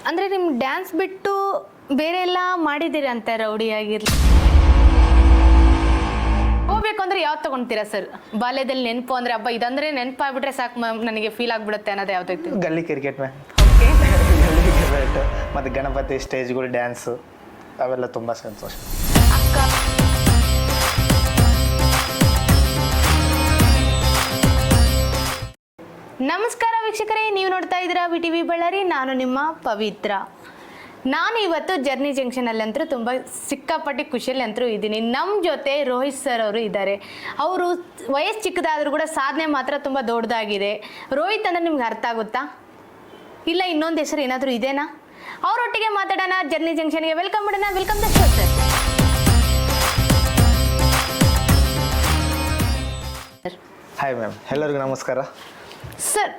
ಅಂದರೆ ನಿಮ್ಮ ಡ್ಯಾನ್ಸ್ ಬಿಟ್ಟು ಬೇರೆ ಎಲ್ಲ ಮಾಡಿದ್ದೀರಿ ಅಂತ ರೌಡಿ ಆಗಿರಲಿ ಹೋಗ್ಬೇಕು ಅಂದರೆ ಯಾವ್ದು ತೊಗೊಳ್ತೀರಾ ಸರ್? ಬಾಲ್ಯದಲ್ಲಿ ನೆನಪು ಅಂದರೆ ಹಬ್ಬ ಇದಂದರೆ ನೆನಪಾಗ್ಬಿಟ್ರೆ ಸಾಕು ಮ್ಯಾಮ್ ನನಗೆ ಫೀಲ್ ಆಗಿಬಿಡುತ್ತೆ ಅನ್ನೋದು ಯಾವ್ದೈತಿ? ಗಲ್ಲಿ ಕ್ರಿಕೆಟ್ ಮ್ಯಾಮ್. ಓಕೆ. ಗಲ್ಲಿ ಕ್ರಿಕೆಟ್ ಮತ್ತು ಗಣಪತಿ ಸ್ಟೇಜ್ಗಳು ಡ್ಯಾನ್ಸು ಅವೆಲ್ಲ ತುಂಬ ಸಂತೋಷ. ಅಕ್ಕ ನಮಸ್ಕಾರ ವೀಕ್ಷಕರೇ, ನೀವು ನೋಡ್ತಾ ಇದ್ದೀರಾ ವಿಟಿವಿ ಬಳ್ಳಾರಿ. ನಾನು ನಿಮ್ಮ ಪವಿತ್ರ. ನಾನು ಇವತ್ತು ಜರ್ನಿ ಜಂಕ್ಷನಲ್ಲಂತೂ ತುಂಬ ಸಿಕ್ಕಾಪಟ್ಟೆ ಖುಷಿಯಲ್ಲಿ ಅಂತೂ ಇದ್ದೀನಿ. ನಮ್ಮ ಜೊತೆ ರೋಹಿತ್ ಸರ್ ಅವರು ಇದ್ದಾರೆ. ಅವರು ವಯಸ್ಸು ಚಿಕ್ಕದಾದರೂ ಕೂಡ ಸಾಧನೆ ಮಾತ್ರ ತುಂಬ ದೊಡ್ಡದಾಗಿದೆ. ರೋಹಿತ್ ಅಂದರೆ ನಿಮ್ಗೆ ಅರ್ಥ ಆಗುತ್ತಾ? ಇಲ್ಲ ಇನ್ನೊಂದು ಹೆಸರು ಏನಾದರೂ ಇದೆನಾ? ಅವರೊಟ್ಟಿಗೆ ಮಾತಾಡೋಣ. ಜರ್ನಿ ಜಂಕ್ಷನ್ಗೆ ವೆಲ್ಕಮ್ ಮಾಡೋಣ. Welcome the show sir. Hi ma'am, ಎಲ್ಲರಿಗೂ ನಮಸ್ಕಾರ. ಸರ್,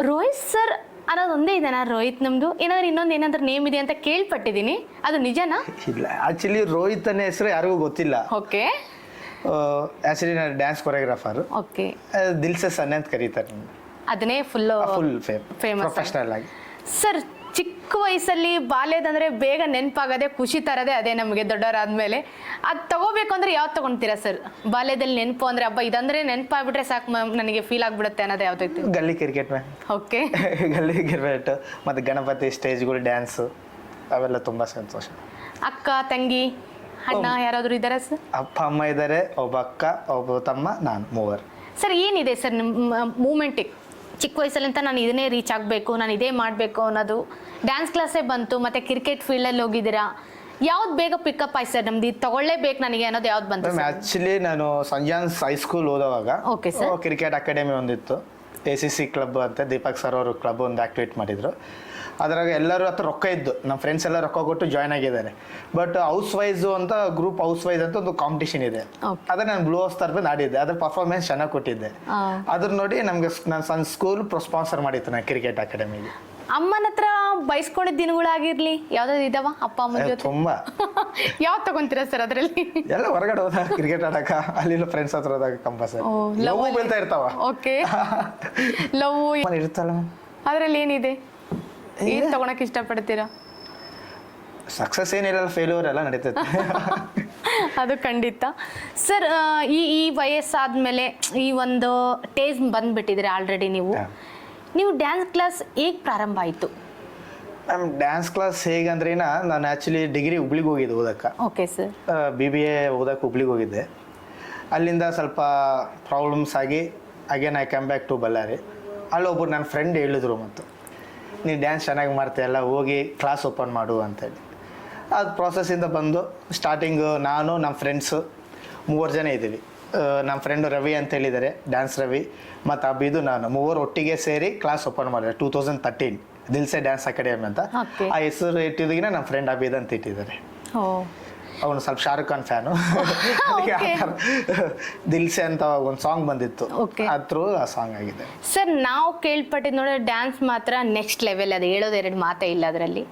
ರೋಹಿತ್ ಸರ್ ಅನ್ನೋದು ಒಂದೇ ಇದೆನಾ ರೋಹಿತ್ ನಮ್ಮದು? ಏನಾದರೂ ನೇಮ್ ಇದೆ ಅಂತ ಕೇಳ್ಪಟ್ಟಿದ್ದೀನಿ, ಅದು ನಿಜನಾ? ಇಲ್ಲ, ಆ್ಯಕ್ಚುಲಿ ರೋಹಿತ್ ಅನ್ನೋ ಹೆಸರು ಯಾರಿಗೂ ಗೊತ್ತಿಲ್ಲ. ಓಕೆ. ಆ್ಯಕ್ಚುಲಿ ನಾನು ಡ್ಯಾನ್ಸ್ ಕೊರಿಯೋಗ್ರಾಫರು. ಓಕೆ. ದಿಲ್ಸೆ ಸನ್ನೆ ಅಂತ ಕರೀತಾರೆ. ಅದನ್ನೇ ಫುಲ್ ಫೇಮಸ್ ಪ್ರೊಫೆಷನಲ್ ಆಗಿ. ಸರ್, ಚಿಕ್ಕ ವಯಸ್ಸಲ್ಲಿ ಬಾಲ್ಯದಂದರೆ ಬೇಗ ನೆನಪಾಗದೆ ಖುಷಿ ತರದೆ ಅದೇ ನಮಗೆ ದೊಡ್ಡವರಾದ್ಮೇಲೆ. ಅದು ತಗೋಬೇಕು ಅಂದರೆ ಯಾವ್ದು ತೊಗೊಳ್ತೀರಾ ಸರ್? ಬಾಲ್ಯದಲ್ಲಿ ನೆನಪು ಅಂದರೆ ಹಬ್ಬ ಇದಂದರೆ ನೆನಪಾಗ್ಬಿಟ್ರೆ ಸಾಕು ಮ್ಯಾಮ್ ನನಗೆ ಫೀಲ್ ಆಗಿಬಿಡುತ್ತೆ ಅನ್ನೋದು ಯಾವ್ದೈತಿ? ಗಲ್ಲಿ ಕ್ರಿಕೆಟ್ ಮ್ಯಾಮ್. ಓಕೆ. ಗಲ್ಲಿ ಕ್ರಿಕೆಟ್ ಮತ್ತು ಗಣಪತಿ ಸ್ಟೇಜ್ಗಳು ಡ್ಯಾನ್ಸು ಅವೆಲ್ಲ ತುಂಬ ಸಂತೋಷ. ಅಕ್ಕ ತಂಗಿ ಅಣ್ಣ ಯಾರಾದರೂ ಇದ್ದಾರಾ ಸರ್? ಅಪ್ಪ ಅಮ್ಮ ಇದ್ದಾರೆ, ಒಬ್ಬ ಅಕ್ಕ, ಒಬ್ಬ ತಮ್ಮ, ನಾನು, ಮೂವರು. ಸರ್, ಏನಿದೆ ಸರ್ ನಿಮ್ಮ ಮೂಮೆಂಟಿಗೆ? ಚಿಕ್ಕ ವಯಸ್ಸಲ್ಲಿಂತ ನಾನು ಇದನ್ನೇ ರೀಚ್ ಆಗಬೇಕು, ನಾನು ಇದೇ ಮಾಡಬೇಕು ಅನ್ನೋದು. ಡ್ಯಾನ್ಸ್ ಕ್ಲಾಸೇ ಬಂತು, ಮತ್ತು ಕ್ರಿಕೆಟ್ ಫೀಲ್ಡಲ್ಲಿ ಹೋಗಿದ್ದೀರಾ. ಯಾವ್ದು ಬೇಗ ಪಿಕಪ್ ಆಯ್ತು ಸರ್? ನಮ್ದು ಇದು ತಗೊಳ್ಳೇಬೇಕು ನನಗೆ ಅನ್ನೋದು ಯಾವ್ದು ಬಂತು? ಆ್ಯಕ್ಚುಲಿ ನಾನು ಸಂಜಾನ್ಸ್ ಹೈಸ್ಕೂಲ್ ಓದೋವಾಗ ಓಕೆ ಸರ್, ಕ್ರಿಕೆಟ್ ಅಕಾಡೆಮಿ ಒಂದಿತ್ತು, ACC ಕ್ಲಬ್ ಅಂತ ದೀಪಕ್ ಸರ್ ಅವರು ಕ್ಲಬ್ ಒಂದು ಆಕ್ಟಿವೇಟ್ ಮಾಡಿದ್ರು. ಅದ್ರಾಗ ಎಲ್ಲರೂ ಹತ್ರ ರೊಕ್ಕ ಇದ್ದು, ನಮ್ಮ ಫ್ರೆಂಡ್ಸ್ ಎಲ್ಲ ರೊಕ್ಕ ಕೊಟ್ಟು ಜಾಯ್ನ್ ಆಗಿದ್ದಾರೆ. ಬಟ್ ಹೌಸ್ ವೈಸು ಅಂತ ಗ್ರೂಪ್ ಹೌಸ್ ವೈಸ್ ಅಂತ ಒಂದು ಕಾಂಪಿಟೇಷನ್ ಇದೆ. ಅದ್ರ ನಾನು ಬ್ಲೂ ಹೌಸ್ ತರಬೇತಿ ಆಡಿದ್ದೆ. ಅದ್ರ ಪರ್ಫಾರ್ಮೆನ್ಸ್ ಚೆನ್ನಾಗಿ ಕೊಟ್ಟಿದ್ದೆ. ಅದ್ರ ನೋಡಿ ನಮ್ಗೆ ನನ್ನ ಸಣ್ಣ ಸ್ಕೂಲ್ ಸ್ಪಾನ್ಸರ್ ಮಾಡಿತ್ತು ನಾನು ಕ್ರಿಕೆಟ್ ಅಕಾಡೆಮಿಗೆ. ಅಮ್ಮನ ಹತ್ರ ಬಯಸ್ಕೊಂಡಿದ್ದ ದಿನಗಳಾಗಿರ್ಲಿ ಯಾವ್ದಾದ್ರು ಇದಾವ ಅಪ್ಪ ಅಮ್ಮನ ಜೊತೆ? ತುಂಬಾ. ಯಾವ್ದು ತಗೊಂತೀರಾ ಸರ್ ಅದರಲ್ಲಿ? ಎಲ್ಲ ಹೊರಗಡೆ ಹೋದಾಗ ಕ್ರಿಕೆಟ್ ಆಡಕ, ಅಲ್ಲಿ ಫ್ರೆಂಡ್ಸ್ ಹತ್ರ ಹೋದಾಗ ಕಂಪಲ್ಸರಿ ಲವ್ ಬೀಳ್ತಾ ಇರ್ತಾವ. ಓಕೆ. ಲವ್ ಇರ್ತಲ್ಲ. ಅದರಲ್ಲಿ ಏನಿದೆ? ಏನ್ ತಗೊಳಕ್ ಇಷ್ಟಪಡ್ತೀರಾ? ಸಕ್ಸಸ್ ಏನಿಲ್ಲ, ಫೇಲ್ಯೂರ್ ಎಲ್ಲ ನಡೀತೈತೆ. ಅದು ಖಂಡಿತ. ಸರ್, ಈ ವಯಸ್ಸಾದ್ಮೇಲೆ ಈ ಒಂದು ಟೇಜ್ ಬಂದ್ಬಿಟ್ಟಿದ್ರೆ ಆಲ್ರೆಡಿ ನೀವು ಡ್ಯಾನ್ಸ್ ಕ್ಲಾಸ್ ಹೇಗೆ ಪ್ರಾರಂಭ ಆಯಿತು? ಮ್ಯಾಮ್, ಡ್ಯಾನ್ಸ್ ಕ್ಲಾಸ್ ಹೇಗಂದ್ರೆ ನಾನು ಆ್ಯಕ್ಚುಲಿ ಡಿಗ್ರಿ ಹುಬ್ಳಿಗೆ ಹೋಗಿದ್ದೆ ಓದಕ್ಕೆ. Okay sir. BBA ಓದಕ್ಕೆ ಹುಬ್ಳಿಗೆ ಹೋಗಿದ್ದೆ. ಅಲ್ಲಿಂದ ಸ್ವಲ್ಪ ಪ್ರಾಬ್ಲಮ್ಸ್ ಆಗಿ again I come back to Ballari. ಅಲ್ಲೊಬ್ಬರು ನನ್ನ ಫ್ರೆಂಡ್ ಹೇಳಿದ್ರು, ಮತ್ತು ನೀನು ಡ್ಯಾನ್ಸ್ ಚೆನ್ನಾಗಿ ಮಾಡ್ತೀಯಲ್ಲ, ಹೋಗಿ ಕ್ಲಾಸ್ ಓಪನ್ ಮಾಡು ಅಂತೇಳಿ. ಅದು ಪ್ರಾಸೆಸ್ಸಿಂದ ಬಂದು ಸ್ಟಾರ್ಟಿಂಗು ನಾನು ನಮ್ಮ ಫ್ರೆಂಡ್ಸು 3 ಜನ ಇದ್ದೀವಿ. ನಮ್ಮ ಫ್ರೆಂಡು ರವಿ ಅಂತ ಹೇಳಿದ್ದಾರೆ, ಡ್ಯಾನ್ಸ್ ರವಿ, ಮತ್ತು ಅಬಿದು, ನಾನು ಮೂವರು ಒಟ್ಟಿಗೆ ಸೇರಿ ಕ್ಲಾಸ್ ಓಪನ್ ಮಾಡಿದೆ 2013 ದಿಲ್ಸೆ ಡ್ಯಾನ್ಸ್ ಅಕಾಡೆಮಿ ಅಂತ. ಆ ಹೆಸರು ಇಟ್ಟಿದ್ದಗಿನ ನಮ್ಮ ಫ್ರೆಂಡ್ ಅಬಿದ್ ಅಂತ ಇಟ್ಟಿದ್ದಾರೆ. ಅವನು ಸ್ವಲ್ಪ ಶಾರುಖ್ ಖಾನ್ ಫ್ಯಾನು. ದಿಲ್ಸೆ ಅಂತ ಒಂದು ಸಾಂಗ್ ಬಂದಿತ್ತು, ಅದ್ರ ಆ ಸಾಂಗ್ ಆಗಿದೆ. ಸರ್, ನಾವು ಕೇಳ್ಪಟ್ಟಿದ್ದು ನೋಡಿದ್ರೆ ಡ್ಯಾನ್ಸ್ ಮಾತ್ರ ನೆಕ್ಸ್ಟ್ ಲೆವೆಲ್, ಅದು ಹೇಳೋದೆರಡು ಮಾತೇ ಇಲ್ಲ ಅದರಲ್ಲಿ.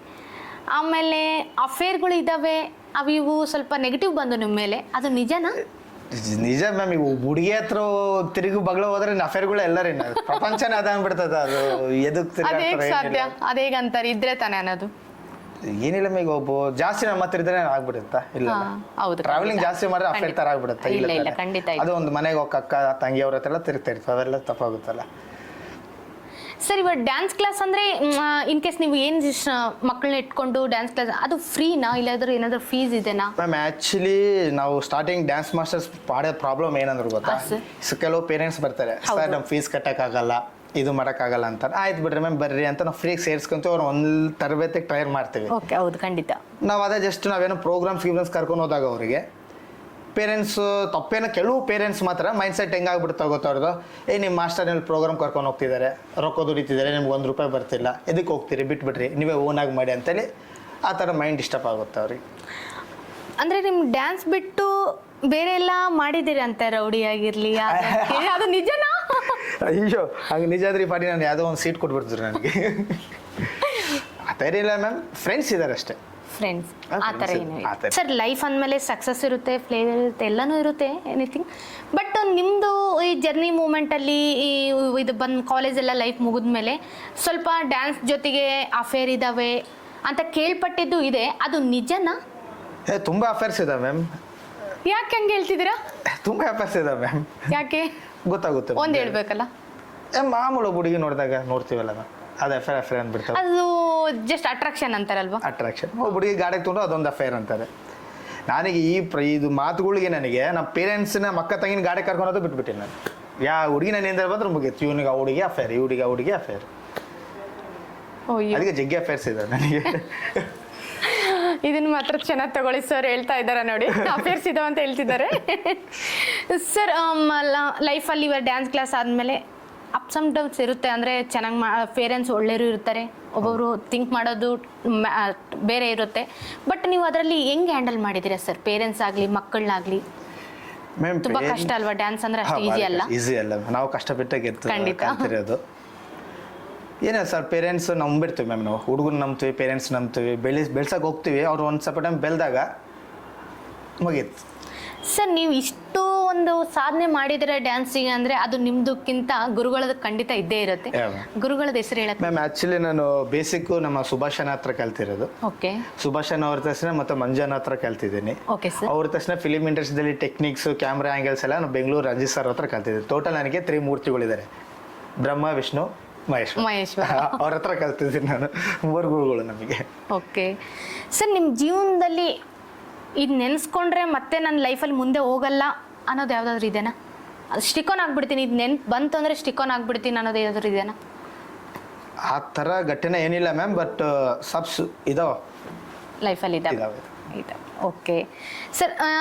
ಆಮೇಲೆ ಅಫೇರ್ಗಳು ಇದ್ದಾವೆ, ಅವಿವು ಸ್ವಲ್ಪ ನೆಗೆಟಿವ್ ಬಂದು ನಿಮ್ಮ ಮೇಲೆ, ಅದು ನಿಜನಾ? ನಿಜ ಮ್ಯಾಮ್. ಈಗ ಹುಡುಗಿ ಹತ್ರ ತಿರುಗಿ ಬಗ್ಳ ಹೋದ್ರೆ ಅಫೇರ್ಗಳು ಎಲ್ಲರೂ ಪ್ರಪಂಚನೇ ಅದಾಗ್ಬಿಡ್ತದ. ಅದು ಎದಕ್ ಸಾಧ್ಯ? ಅದೇಗಂತಾರೆ ಇದ್ರೆ ತಾನೇ ಅನ್ನೋದು? ಏನಿಲ್ಲ ಮ್ಯಾಮ್, ಈಗ ಒಬ್ಬ ಜಾಸ್ತಿ ನಮ್ಮ ಹತ್ರ ಇದ್ರೆ ಆಗ್ಬಿಡುತ್ತಾ? ಇಲ್ಲ, ಟ್ರಾವೆಲಿಂಗ್ ಜಾಸ್ತಿ ಮಾಡಿದ್ರೆ ಅಫೇರ್ ತರ ಆಗ್ಬಿಡುತ್ತೆ. ಇಲ್ಲ, ಖಂಡಿತ. ಅದು ಒಂದು ಮನೆಗೆ ಹೋಗಿ ಅಕ್ಕ ತಂಗಿ ಅವ್ರ ಹತ್ರ ತಿರುಗ್ತಾ ಇರ್ತದೆ, ಅವೆಲ್ಲ ತಪ್ಪಾಗುತ್ತಲ್ಲ. ಸರ್, ಇವಾಗ ಡ್ಯಾನ್ಸ್ ಕ್ಲಾಸ್ ಅಂದರೆ ಇನ್ ಕೇಸ್ ನೀವು ಏನು ಮಕ್ಕಳನ್ನ ಇಟ್ಕೊಂಡು ಡ್ಯಾನ್ಸ್ ಕ್ಲಾಸ್, ಅದು ಫ್ರೀನಾ ಇಲ್ಲಾದ್ರೂ ಏನಾದರೂ ಫೀಸ್ ಇದೆನಾ? ಮ್ಯಾಮ್, ಆ್ಯಕ್ಚುಲಿ ನಾವು ಸ್ಟಾರ್ಟಿಂಗ್ ಡ್ಯಾನ್ಸ್ ಮಾಸ್ಟರ್ಸ್ ಮಾಡೋ ಪ್ರಾಬ್ಲಮ್ ಏನಂದ್ರೆ ಗೊತ್ತಾ? ಕೆಲವು ಪೇರೆಂಟ್ಸ್ ಬರ್ತಾರೆ, ಸರ್ ನಮ್ಮ ಫೀಸ್ ಕಟ್ಟೋಕ್ಕಾಗಲ್ಲ, ಇದು ಮಾಡೋಕ್ಕಾಗಲ್ಲ ಅಂತ. ಆಯ್ತು ಬಿಡ್ರಿ ಮ್ಯಾಮ್, ಬರ್ರಿ ಅಂತ ನಾವು ಫ್ರೀಗೆ ಸೇರಿಸ್ಕೊಂತೀವಿ. ಅವ್ರು ಒಂದು ತರಬೇತಿಗೆ ಟ್ರೈನ್ ಮಾಡ್ತೀವಿ. ಓಕೆ, ಹೌದು, ಖಂಡಿತ. ನಾವು ಅದೇ ಜಸ್ಟ್ ನಾವೇನೋ ಪ್ರೋಗ್ರಾಮ್ಸ್ ಕರ್ಕೊಂಡು ಹೋದಾಗ ಅವರಿಗೆ ಪೇರೆಂಟ್ಸು ತಪ್ಪೇನೋ, ಕೆಲವು ಪೇರೆಂಟ್ಸ್ ಮಾತ್ರ ಮೈಂಡ್ಸೆಟ್ ಹೆಂಗಾಗ್ಬಿಡ್ತಾ ಗೊತ್ತವ್ರದ್ದು, ನಿಮ್ಮ ಮಾಸ್ಟರ್ನಲ್ಲಿ ಪ್ರೋಗ್ರಾಮ್ ಕರ್ಕೊಂಡು ಹೋಗ್ತಿದ್ದಾರೆ, ರೊಕ್ಕ ದುಡಿತಿದ್ದಾರೆ, ನಿಮ್ಗೆ ₹1 ಬರ್ತಿಲ್ಲ, ಎದಕ್ಕೆ ಹೋಗ್ತೀರಿ, ಬಿಟ್ಬಿಡ್ರಿ, ನೀವೇ ಓನಾಗಿ ಮಾಡಿ ಅಂತೇಳಿ ಆ ಥರ ಮೈಂಡ್ ಡಿಸ್ಟರ್ಬ್ ಆಗುತ್ತೆ ಅವ್ರಿಗೆ. ಅಂದರೆ ನಿಮ್ಮ ಡ್ಯಾನ್ಸ್ ಬಿಟ್ಟು ಬೇರೆ ಎಲ್ಲ ಮಾಡಿದ್ದೀರಿ ಅಂತ ರೌಡಿ ಆಗಿರಲಿ, ಅದು ನಿಜನಾ? ಅಯ್ಯೋ, ಹಂಗೆ ನಿಜ ಆದ್ರೆ ಈ ಪಾಟಿ ನಾನು ಯಾವುದೋ ಒಂದು ಸೀಟ್ ಕೊಟ್ಬಿಡ್ತಿದ್ರು ನನಗೆ. ಆ ಥರ ಇಲ್ಲ ಮ್ಯಾಮ್, ಫ್ರೆಂಡ್ಸ್ ಇದ್ದಾರೆ ಅಷ್ಟೇ. ಫ್ರೆಂಡ್ಸ್ ಆ ಥರ ಏನು? ಸರ್, ಲೈಫ್ ಅಂದಮೇಲೆ ಸಕ್ಸಸ್ ಇರುತ್ತೆ, ಫ್ಲೇವರ್ ಇರುತ್ತೆ, ಎಲ್ಲನೂ ಇರುತ್ತೆ, ಎನಿಥಿಂಗ್. ಬಟ್ ನಿಮ್ಮದು ಈ ಜರ್ನಿ ಮೂಮೆಂಟಲ್ಲಿ ಇದು ಬಂದು ಕಾಲೇಜೆಲ್ಲ ಲೈಫ್ ಮುಗಿದ್ಮೇಲೆ ಸ್ವಲ್ಪ ಡ್ಯಾನ್ಸ್ ಜೊತೆಗೆ ಅಫೇರ್ ಇದ್ದಾವೆ, ಅಂತ ಕೇಳ್ಪಟ್ಟಿದ್ದು ಇದೆ, ಅದು ನಿಜನಾ? ತುಂಬ ಅಫೇರ್ಸ್ ಇದಾವೆ ಮ್ಯಾಮ್. ಯಾಕೆ ಹಂಗೆ ಹೇಳ್ತಿದ್ದೀರಾ? ತುಂಬ ಅಫೇರ್ಸ್ ಇದಾವೆ ಮ್ಯಾಮ್. ಯಾಕೆ ಗೊತ್ತಾಗುತ್ತೆ. ಒಂದು ಹೇಳ್ಬೇಕಲ್ಲ. ಮಾಮೂಲು ಹುಡುಗಿ ನೋಡಿದಾಗ ನೋಡ್ತೀವಲ್ಲ ಮ್ಯಾಮ್, ಅದು ಅಫೇರ್ ಅಂದ್ಬಿಡ್ತಾರೆ. ಅದು ಜಸ್ಟ್ ಅಟ್ರಾಕ್ಷನ್ ಅಂತಾರಲ್ವಾ? ಅಟ್ರಾಕ್ಷನ್. ಹುಡುಗಿ ಗಾಡಿಗೆ ತೊಗೊಂಡು ಅದೊಂದು ಅಫೇರ್ ಅಂತಾರೆ. ನನಗೆ ಇದು ಮಾತುಗಳಿಗೆ ನನಗೆ ನಮ್ಮ ಪೇರೆಂಟ್ಸ್ನ ಮಕ್ಕ ತಂಗಿನ ಗಾಡಿ ಕರ್ಕೊಳೋದು ಬಿಟ್ಬಿಟ್ಟಿನಿ ನಾನು. ಹುಡುಗಿ ನಾನು ಏನಾರ ಬಂದ್ರೆ ಮುಗೀತು, ಇವನಿಗೆ ಆ ಹುಡುಗಿ ಅಫೇರ್, ಇವಳಿಗೆ ಆ ಹುಡುಗಿ ಅಫೇರ್. ಅದಕ್ಕೆ ಜಗ್ಗಿ ಅಫೇರ್ಸ್ ಇದೆ ನನಗೆ. ಇದನ್ನ ಮಾತ್ರ ಚೆನ್ನಾಗಿ ತಗೊಳ್ಳಿ ಸರ್, ಹೇಳ್ತಾ ಇದ್ದಾರೆ ನೋಡಿ, ಅಫೇರ್ಸ್ ಇದಾವೆ ಅಂತ ಹೇಳ್ತಿದ್ದಾರೆ. ಸರ್ ಲೈಫಲ್ಲಿ ಇವಾಗ ಡ್ಯಾನ್ಸ್ ಕ್ಲಾಸ್ ಆದಮೇಲೆ ಅಪ್ಸ್ ಆ್ಯಂಡ್ ಡೌನ್ಸ್ ಇರುತ್ತೆ. ಅಂದರೆ ಚೆನ್ನಾಗಿ ಪೇರೆಂಟ್ಸ್ ಒಳ್ಳೆಯರು ಇರ್ತಾರೆ, ಒಬ್ಬೊಬ್ರು ಥಿಂಕ್ ಮಾಡೋದು ಬೇರೆ ಇರುತ್ತೆ. ಬಟ್ ನೀವು ಅದರಲ್ಲಿ ಹೆಂಗೆ ಹ್ಯಾಂಡಲ್ ಮಾಡಿದ್ದೀರಾ ಸರ್? ಪೇರೆಂಟ್ಸ್ ಆಗಲಿ ಮಕ್ಕಳನ್ನಾಗಲಿ. ತುಂಬ ಕಷ್ಟ ಅಲ್ವಾ ಡ್ಯಾನ್ಸ್ ಅಂದರೆ? ಅಷ್ಟು ಈಸಿ ಅಲ್ಲ. ಈಸಿ ಅಲ್ಲ, ನಾವು ಕಷ್ಟಪಟ್ಟೆ ಗೆದ್ದು ಏನೇ ಸರ್, ಪೇರೆಂಟ್ಸ್ ನಂಬಿಡ್ತೀವಿ ಮ್ಯಾಮ್. ನಾವು ಹುಡುಗನ ನಂಬ್ತೀವಿ, ಪೇರೆಂಟ್ಸ್ ನಂಬ್ತೀವಿ, ಬೆಳ್ಸಕ್ಕೆ ಹೋಗ್ತೀವಿ. ಅವ್ರು ಒಂದು ಸ್ವಲ್ಪ ಟೈಮ್ ಬೆಳೆದಾಗ ಮುಗೀತು. ಸರ್ ನೀವು ಇಷ್ಟು ಒಂದು ಸಾಧನೆ ಮಾಡಿದರೆ ಡ್ಯಾನ್ಸಿಗೆ ಅಂದರೆ ಅದು ನಿಮ್ಮದಕ್ಕಿಂತ ಗುರುಗಳದ್ದು ಖಂಡಿತ ಇದ್ದೇ ಇರುತ್ತೆ. ಗುರುಗಳದ ಹೆಸರು ಹೇಳಕ್ಕೆ ಮ್ಯಾಮ್, ಆ್ಯಕ್ಚುಲಿ ನಾನು ಬೇಸಿಕ್ಕು ನಮ್ಮ ಸುಭಾಷನ ಹತ್ರ ಕಲ್ತಿರೋದು. ಓಕೆ. ಸುಭಾಷನ್ ಅವ್ರ ತಕ್ಷಣ ಮತ್ತು ಮಂಜನ ಹತ್ರ ಕಲ್ತಿದ್ದೀನಿ. Okay sir. ಅವ್ರ ತಕ್ಷಣ ಫಿಲಿಮ್ ಇಂಡಸ್ಟ್ರಿಯಲ್ಲಿ ಟೆಕ್ನಿಕ್ಸು, ಕ್ಯಾಮ್ರಾ ಆ್ಯಂಗಲ್ಸ್ ಎಲ್ಲ ನಾನು ಬೆಂಗಳೂರು ರಂಜಿತ್ ಸರ್ ಹತ್ರ ಕಲ್ತಿದ್ದೀನಿ. ಟೋಟಲ್ ನನಗೆ 3 ಮೂರ್ತಿಗಳಿದ್ದಾರೆ: ಬ್ರಹ್ಮ, ವಿಷ್ಣು, ಮಹೇಶ್ವರ. ಅವ್ರ ಹತ್ರ ಕಲ್ತಿದ್ದೀನಿ ನಾನು. 3 ಗುರುಗಳು ನಮಗೆ. ಓಕೆ ಸರ್, ನಿಮ್ಮ ಜೀವನದಲ್ಲಿ ಇದು ನೆನೆಸ್ಕೊಂಡ್ರೆ ಮತ್ತೆ ನನ್ನ ಲೈಫಲ್ಲಿ ಮುಂದೆ ಹೋಗಲ್ಲ ಅನ್ನೋದು ಯಾವುದಾದ್ರೂ ಇದೆನಾ? ಸ್ಟಿಕಾನ್ ಆಗ್ಬಿಡ್ತೀನಿ, ಇದು ನೆನ್ಪು ಬಂತು ಅಂದರೆ ಸ್ಟಿಕಾನ್ ಆಗ್ಬಿಡ್ತೀನಿ ಅನ್ನೋದು ಯಾವುದಾದ್ರೂ ಇದೆನಾ? ಆ ಥರ ಘಟನೆ ಏನಿಲ್ಲ ಮ್ಯಾಮ್, ಬಟ್ ಸಬ್ಸ್ ಇದಾವೆ ಲೈಫಲ್ಲಿ ಇದಾವೆ. ಓಕೆ ಸರ್,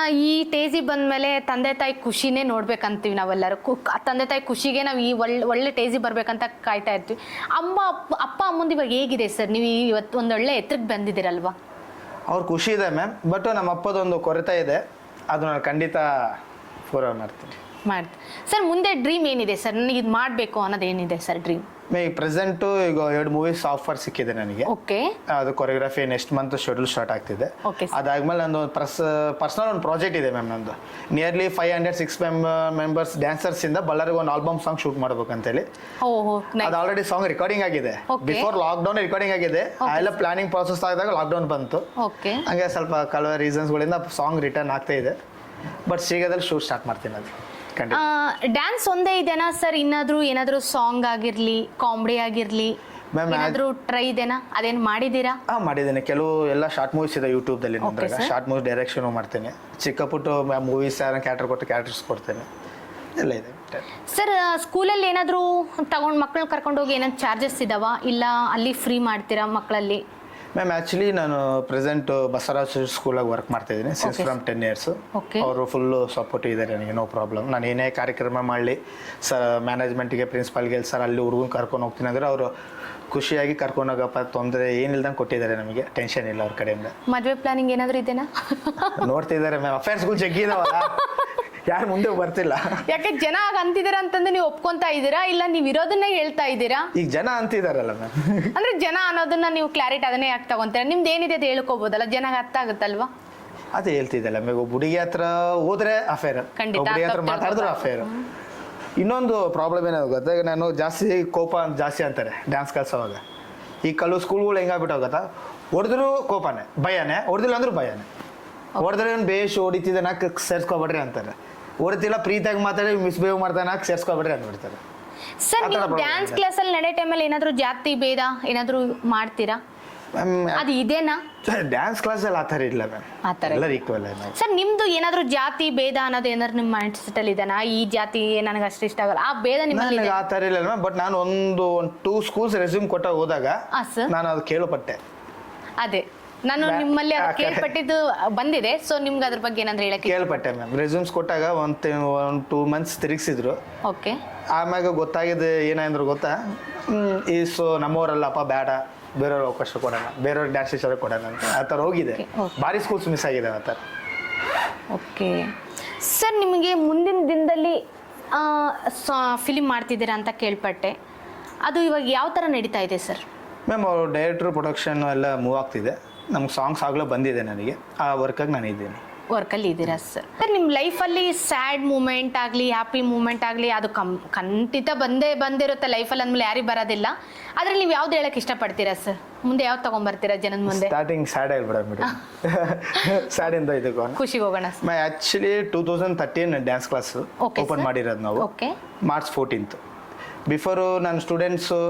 ಈ ಟೇಜಿಗೆ ಬಂದಮೇಲೆ ತಂದೆ ತಾಯಿ ಖುಷಿನೇ ನೋಡ್ಬೇಕಂತೀವಿ ನಾವೆಲ್ಲರೂ. ತಂದೆ ತಾಯಿ ಖುಷಿಗೆ ನಾವು ಈ ಒಳ್ಳೆ ಟೇಜಿಗೆ ಬರ್ಬೇಕಂತ ಕಾಯ್ತಾ ಇರ್ತೀವಿ. ಅಪ್ಪ ಅಮ್ಮಂದು ಇವಾಗ ಹೇಗಿದೆ ಸರ್? ನೀವು ಇವತ್ತು ಒಂದು ಒಳ್ಳೆ ಎತ್ತರಕ್ಕೆ ಬಂದಿದ್ದೀರಲ್ವಾ? ಅವ್ರು ಖುಷಿ ಇದೆ ಮ್ಯಾಮ್, ಬಟ್ ನಮ್ಮ ಅಪ್ಪದೊಂದು ಕೊರತೆ ಇದೆ, ಅದು ನಾನು ಖಂಡಿತ ಪೂರ ಮಾಡ್ತೀನಿ. ಸರ್ ಮುಂದೆ ಡ್ರೀಮ್ ಏನಿದೆ ಸರ್? ನನಗೆ ಇದು ಮಾಡಬೇಕು ಅನ್ನೋದು ಏನಿದೆ ಸರ್ ಡ್ರೀಮ್? ಈಗ ಪ್ರೆಸೆಂಟು ಈಗ 2 ಮೂವೀಸ್ ಆಫರ್ ಸಿಕ್ಕಿದೆ ನನಗೆ. ಓಕೆ. ಅದು choreography next month schedule start ಆಗ್ತಿದೆ. ಅದಾದ್ಮೇಲೆ ನಂದು ಪರ್ಸನಲ್ ಒಂದು ಪ್ರಾಜೆಕ್ಟ್ ಇದೆ ಮ್ಯಾಮ್. ನಂದು ನಿಯರ್ಲಿ 506 ಮೆಂಬರ್ಸ್ ಡ್ಯಾನ್ಸರ್ಸ್ ಇಂದ ಬಳ್ಳಾರಿಗೆ ಒಂದು ಆಲ್ಬಮ್ ಸಾಂಗ್ ಶೂಟ್ ಮಾಡ್ಬೇಕಂತೇಳಿ. ಅದು ಆಲ್ರೆಡಿ ಸಾಂಗ್ ರೆಕಾರ್ಡಿಂಗ್ ಆಗಿದೆ. ಬಿಫೋರ್ ಲಾಕ್ಡೌನ್ ರೆಕಾರ್ಡಿಂಗ್ ಆಗಿದೆ. ಎಲ್ಲ ಪ್ಲಾನಿಂಗ್ ಪ್ರಾಸೆಸ್ ಆದಾಗ ಲಾಕ್ಡೌನ್ ಬಂತು. ಹಂಗೆ ಸ್ವಲ್ಪ ಕೆಲವು ರೀಸನ್ಸ್ಗಳಿಂದ ಸಾಂಗ್ ರಿಟರ್ನ್ ಆಗ್ತಾ ಇದೆ. ಬಟ್ ಶೀಘ್ರದಲ್ಲಿ ಶೂಟ್ ಸ್ಟಾರ್ಟ್ ಮಾಡ್ತೀನಿ. ಅದು ಡ್ಯಾನ್ಸ್ ಒಂದೇ ಇದೆನಾ ಸರ್? ಏನಾದರೂ ಸಾಂಗ್ ಆಗಿರ್ಲಿ, ಕಾಮಿಡಿ ಆಗಿರ್ಲಿ, ಏನಾದರೂ ಟ್ರೈ ಇದೆನಾ? ಅದೇನು ಮಾಡಿದ್ದೀರಾ? ಮಾಡಿದ್ದೇನೆ. ಕೆಲವು ಎಲ್ಲ ಶಾರ್ಟ್ ಮೂವೀಸ್ ಇದೆ ಯೂಟ್ಯೂಬ್ದಲ್ಲಿ. ಶಾರ್ಟ್ ಮೂವೀಸ್ ಡೈರೆಕ್ಷನ್ ಮಾಡ್ತೇನೆ. ಚಿಕ್ಕ ಪುಟ್ಟು ಮೂವೀಸ್ ಯಾರು ಕ್ಯಾರೆಕ್ಟರ್ ಕೊಟ್ಟು ಕ್ಯಾರೆಕ್ಟರ್ಸ್ ಕೊಡ್ತೇನೆ, ಎಲ್ಲ ಇದೆ. ಸರ್ ಸ್ಕೂಲಲ್ಲಿ ಏನಾದರೂ ಮಕ್ಕಳನ್ನ ಕರ್ಕೊಂಡು ಹೋಗಿ ಏನಾದ್ರು ಚಾರ್ಜಸ್ ಇದಾವ, ಇಲ್ಲ ಅಲ್ಲಿ ಫ್ರೀ ಮಾಡ್ತೀರಾ ಮಕ್ಕಳಲ್ಲಿ? ಮ್ಯಾಮ್, ಆ್ಯಕ್ಚುಲಿ ನಾನು ಪ್ರೆಸೆಂಟ್ ಬಸವರಾಜ್ ಸ್ಕೂಲಾಗಿ ವರ್ಕ್ ಮಾಡ್ತಾ ಇದ್ದೀನಿ ಸಿನ್ಸ್ ಫ್ರಮ್ 10 years. ಅವರು ಫುಲ್ಲು ಸಪೋರ್ಟಿವ್ ಇದ್ದಾರೆ ನನಗೆ, ನೋ ಪ್ರಾಬ್ಲಮ್. ನಾನು ಏನೇ ಕಾರ್ಯಕ್ರಮ ಮಾಡಲಿ ಸರ್, ಮ್ಯಾನೇಜ್ಮೆಂಟಿಗೆ, ಪ್ರಿನ್ಸಿಪಾಲ್ಗೆ ಸರ್ ಅಲ್ಲಿ ಹುಡುಗನ ಕರ್ಕೊಂಡು ಹೋಗ್ತೀನಿ ಅಂದರೆ ಅವರು ಖುಷಿಯಾಗಿ ಕರ್ಕೊಂಡು ಹೋಗಪ್ಪ, ತೊಂದರೆ ಏನಿಲ್ದಂಗೆ ಕೊಟ್ಟಿದ್ದಾರೆ ನಮಗೆ. ಟೆನ್ಷನ್ ಇಲ್ಲ ಅವ್ರ ಕಡೆಯಿಂದ. ಮದುವೆ ಪ್ಲಾನಿಂಗ್ ಏನಾದರೂ ಇದೆನಾ? ನೋಡ್ತಿದ್ದಾರೆ ಮ್ಯಾಮ್, ಅಫೇರ್ಸ್ಗಳು ಜಗ್ಗಿದಾವಲ್ಲ, ಯಾರು ಮುಂದೆ ಬರ್ತಿಲ್ಲ. ಯಾಕೆ ಜನ ಅಂತಿದ್ದಾರೆ ಅಂತಂದ್ರೆ ನೀವು ಒಪ್ಕೊಂತಾ ಇದ್ದೀರಾ, ಇಲ್ಲ ನೀವು ಇರೋದನ್ನೇ ಹೇಳ್ತಾ ಇದ್ದೀರಾ? ಈಗ ಜನ ಅಂತಿದಾರಲ್ಲ ಮ್ಯಾಮ್. ಅಂದ್ರೆ ಜನ ಅನ್ನೋದನ್ನ ನೀವು ಕ್ಲಾರಿಟಿ ಅದನ್ನೇ ಯಾಕೆ ತಗೊಂತೀರಾ? ನಿಮ್ದು ಏನಿದೆ ಅದು ಹೇಳ್ಕೋಬಹುದಲ್ಲ, ಜನಗೆ ಅರ್ಥ ಆಗುತ್ತಲ್ವಾ? ಅದೇ ಹೇಳ್ತಿದ್ದಲ್ಲ ಮ್ಯಾಮ್, ಒಬ್ಬ ಹುಡುಗಿ ಹತ್ರ ಹೋದ್ರೆ ಅಫೇರ್, ಹುಡುಗಿ ಹತ್ರ ಮಾತಾಡಿದ್ರೆ ಅಫೇರ್. ಇನ್ನೊಂದು ಪ್ರಾಬ್ಲಮ್ ಏನಾದ್ರು ಗೊತ್ತಾ, ಈಗ ನಾನು ಜಾಸ್ತಿ ಕೋಪ ಜಾಸ್ತಿ ಅಂತಾರೆ ಡ್ಯಾನ್ಸ್ ಕಲ್ಸೋವಾಗ. ಈ ಕೆಲವು ಸ್ಕೂಲ್ಗಳು ಹೆಂಗಾಗ್ಬಿಟ್ಟು ಗೊತ್ತಾ, ಹೊಡೆದ್ರು ಕೋಪನೇ, ಭಯನೇ, ಹೊಡೆದಿಲ್ಲ ಅಂದ್ರೂ ಭಯನೇ. ಹೊಡೆದ್ರೆ ಒಂದು ಬೇಷ್ ಹೊಡಿತಿದ್ದೆ ನಾಲ್ಕು ಸೇರ್ಸ್ಕೊಬಿಡ್ರಿ ಅಂತಾರೆ. ಹೊಡಿತಿಲ್ಲ ಪ್ರೀತಿಯಾಗಿ ಮಾತಾಡಿ ಮಿಸ್ಬಿಹೇವ್ ಮಾಡ್ತಾನೆ ನಾಲ್ಕು ಸೇರ್ಸ್ಕೊಬಿಡ್ರಿ ಅಂದ್ಬಿಡ್ತಾರೆ. ಸರ್ ನೀವು ಡ್ಯಾನ್ಸ್ ಕ್ಲಾಸಲ್ಲಿ ನಡೆಯೋ ಟೈಮಲ್ಲಿ ಏನಾದರೂ ಜಾತಿ ಭೇದ ಏನಾದರೂ ಮಾಡ್ತೀರಾ? ಅದು ಇದೇನಾ? ಡ್ಯಾನ್ಸ್ ಕ್ಲಾಸಲ್ಲಿ ಆ ಥರ ಇಲ್ಲ ಮ್ಯಾಮ್, ಎಲ್ಲರೂ ಈಕ್ವಲ್. ಸರ್ ನಿಮ್ದು ಏನಾದರೂ ಜಾತಿ ಭೇದ ಅನ್ನೋದು ಏನಾದ್ರು ನಿಮ್ಮ ಮೈಂಡ್ ಸೆಟ್ ಅಲ್ಲಿ ಇದೆನಾ? ಈ ಜಾತಿ ನನಗೆ ಅಷ್ಟು ಇಷ್ಟ ಆಗಲ್ಲ, ಆ ಭೇದ ನಿಮ್ಮಲ್ಲಿ ಆ ಥರ ಇಲ್ಲ ಮ್ಯಾಮ್. ಬಟ್ ನಾನು ಒಂದು 2 schools ರೆಸ್ಯೂಮ್ ಕೊಟ್ಟಾಗ ಹೋದಾಗ ನಾನು ಅದು ಕೇಳಪಟ್ಟೆ. ಅದೇ ನಾನು ನಿಮ್ಮಲ್ಲಿ ಕೇಳ್ಪಟ್ಟಿದ್ದು ಬಂದಿದೆ. ಸೊ ನಿಮ್ಗೆ ಅದ್ರ ಬಗ್ಗೆ ಏನಾದ್ರು ಹೇಳಕ್ಕೆ ಕೇಳ್ಪಟ್ಟೆ ಮ್ಯಾಮ್. ರೆಸ್ಯೂಮ್ಸ್ ಕೊಟ್ಟಾಗ ಒಂದು 2 months ತಿರುಗಿಸಿದ್ರು. ಓಕೆ. ಆಮ್ಯಾಗ ಗೊತ್ತಾಗಿದೆ ಏನಾದ್ರು ಗೊತ್ತಾ, ಈ ಸೊ ನಮ್ಮವರಲ್ಲಪ್ಪ, ಬೇಡ, ಬೇರೆಯವ್ರ ಅವಕಾಶ ಕೊಡೋಣ, ಬೇರೆಯವ್ರ ಡ್ಯಾನ್ಸ್ ಟೀಚರ್ ಕೊಡೋಣ ಅಂತ ಆ ಥರ ಹೋಗಿದೆ. ಭಾರಿ ಸ್ಕೂಲ್ಸ್ ಮಿಸ್ ಆಗಿದೆ ಆ ಥರ. ಓಕೆ ಸರ್, ನಿಮಗೆ ಮುಂದಿನ ದಿನದಲ್ಲಿ ಫಿಲಿಮ್ ಮಾಡ್ತಿದ್ದೀರಾ ಅಂತ ಕೇಳ್ಪಟ್ಟೆ, ಅದು ಇವಾಗ ಯಾವ ಥರ ನಡೀತಾ ಇದೆ ಸರ್? ಮ್ಯಾಮ್, ಅವರು ಡೈರೆಕ್ಟ್ರು ಪ್ರೊಡಕ್ಷನ್ ಎಲ್ಲ ಮೂವ್ ಆಗ್ತಿದೆ. ನಮ್ಗೆ ಸಾಂಗ್ಸ್ ಆಗಲೂ ಬಂದಿದೆ ನನಗೆ, ಆ ವರ್ಕಾಗಿ ನಾನು ಇದ್ದೀನಿ. ವರ್ಕಲ್ಲಿ ಇದ್ದೀರಾ ಸರ್. ನಿಮ್ಮ ಲೈಫಲ್ಲಿ ಸ್ಯಾಡ್ ಮೂಮೆಂಟ್ ಆಗಲಿ ಹ್ಯಾಪಿ ಮೂಮೆಂಟ್ ಆಗಲಿ ಅದು ಖಂಡಿತ ಬಂದಿರುತ್ತೆ ಲೈಫಲ್ಲಿ ಅಂದಮೇಲೆ ಯಾರಿಗೆ ಬರೋದಿಲ್ಲ. ಅದ್ರಲ್ಲಿ ನೀವು ಯಾವ್ದು ಹೇಳಕ್ಕೆ ಇಷ್ಟಪಡ್ತೀರಾ ಸರ್? ಮುಂದೆ ಯಾವ್ದು ತೊಗೊಂಬರ್ತೀರಾ ಜನದ ಮುಂದೆ? ಸ್ಟಾರ್ಟಿಂಗ್ ಸ್ಯಾಡ್ ಹೇಳ್ಬಿಡ ಮೇಡಮ್. ಸ್ಯಾಡಿಂದ ಇದಕ್ಕೆ ಖುಷಿಗೆ ಹೋಗೋಣ sir. Actually 2013 dance class Okay, open sir. ಮಾಡಿರೋದು ನಾವು ಓಕೆ. March 14th. ಬಿಫೋರು ನನ್ನ ಸ್ಟೂಡೆಂಟ್ಸು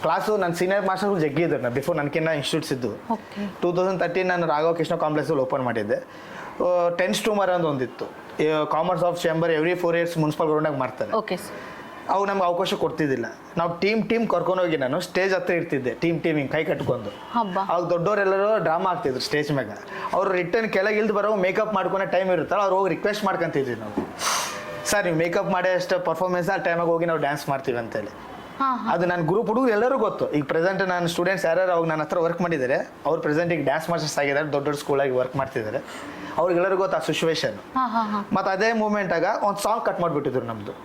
ಕ್ಲಾಸು ನನ್ನ ಸೀನಿಯರ್ ಮಾಸ್ಟರ್ಗಳು ಜಗ್ಗಿದ್ರು ಬಿಫೋರ್ ನನಗಿನ್ನ ಇನ್ಸ್ಟಿಟ್ಯೂಟ್ಸ್ ಇದ್ದು. ಓಕೆ. 2013 ನಾನು ರಾಘವ ಕೃಷ್ಣ ಕಾಂಪ್ಲೆಕ್ಸಲ್ಲಿ ಓಪನ್ ಮಾಡಿದ್ದೆ. 10 ಸ್ಟೂಮರ್ ಅಂತ ಒಂದಿತ್ತು. Commerce of chamber every 4 years municipal ಗ್ರೌಂಡಾಗ ಮಾಡ್ತಾರೆ. Okay sir. ಅವು ನಮ್ಗೆ ಅವಕಾಶ ಕೊಡ್ತಿದ್ದಿಲ್ಲ. ನಾವು ಟೀಮ್ ಕರ್ಕೊಂಡೋಗಿ ನಾನು ಸ್ಟೇಜ್ ಹತ್ರ ಇರ್ತಿದ್ದೆ. ಟೀಮಿಂಗ್ ಕೈ ಕಟ್ಕೊಂಡು ಹಬ್ಬ. ಅವಾಗ ದೊಡ್ಡವರೆಲ್ಲರೂ ಡ್ರಾಮಾ ಆಗ್ತಿದ್ರು ಸ್ಟೇಜ್ ಮ್ಯಾಗ. ಅವ್ರು ರಿಟರ್ನ್ ಕೆಳಗೆ ಇಲ್ದು ಬರೋ ಮೇಕಪ್ ಮಾಡ್ಕೊಳೋ ಟೈಮ್ ಇರುತ್ತಲ್ಲ, ಅವ್ರು ಹೋಗಿ ರಿಕ್ವೆಸ್ಟ್ ಮಾಡ್ಕೊಂತಿದ್ವಿ ನಾವು, ಸರ್ ನೀವು ಮೇಕಪ್ ಮಾಡೋ ಅಷ್ಟು ಪರ್ಫಾರ್ಮೆನ್ಸ್ ಆ ಟೈಮಾಗ ಹೋಗಿ ನಾವು ಡ್ಯಾನ್ಸ್ ಮಾಡ್ತೀವಿ ಅಂತೇಳಿ. ಅದು ನನ್ನ ಗ್ರೂಪ್ ಹುಡುಗರು ಎಲ್ಲರೂ ಗೊತ್ತು. ಈಗ ಪ್ರೆಸೆಂಟ್ ನನ್ನ ಸ್ಟೂಡೆಂಟ್ಸ್ ಯಾರು ಅವಾಗ ನನ್ನ ಹತ್ರ ವರ್ಕ್ ಮಾಡಿದ್ದಾರೆ, ಅವ್ರು ಪ್ರೆಸೆಂಟ್ ಈಗ ಡ್ಯಾನ್ಸ್ ಮಾಸ್ಟರ್ಸ್ ಆಗಿದ್ದಾರೆ, ದೊಡ್ಡ ಸ್ಕೂಲಾಗಿ ವರ್ಕ್ ಮಾಡ್ತಿದ್ದಾರೆ. ಅವ್ರಿಗೆಲ್ಲರೂ ಗೊತ್ತು ಆ ಸಿಚುವೇಶನ್. ಮತ್ತು ಅದೇ ಮೂಮೆಂಟಾಗ ಒಂದು ಸಾಂಗ್ ಕಟ್ ಮಾಡಿಬಿಟ್ಟಿದ್ರು ನಮ್ಮದು.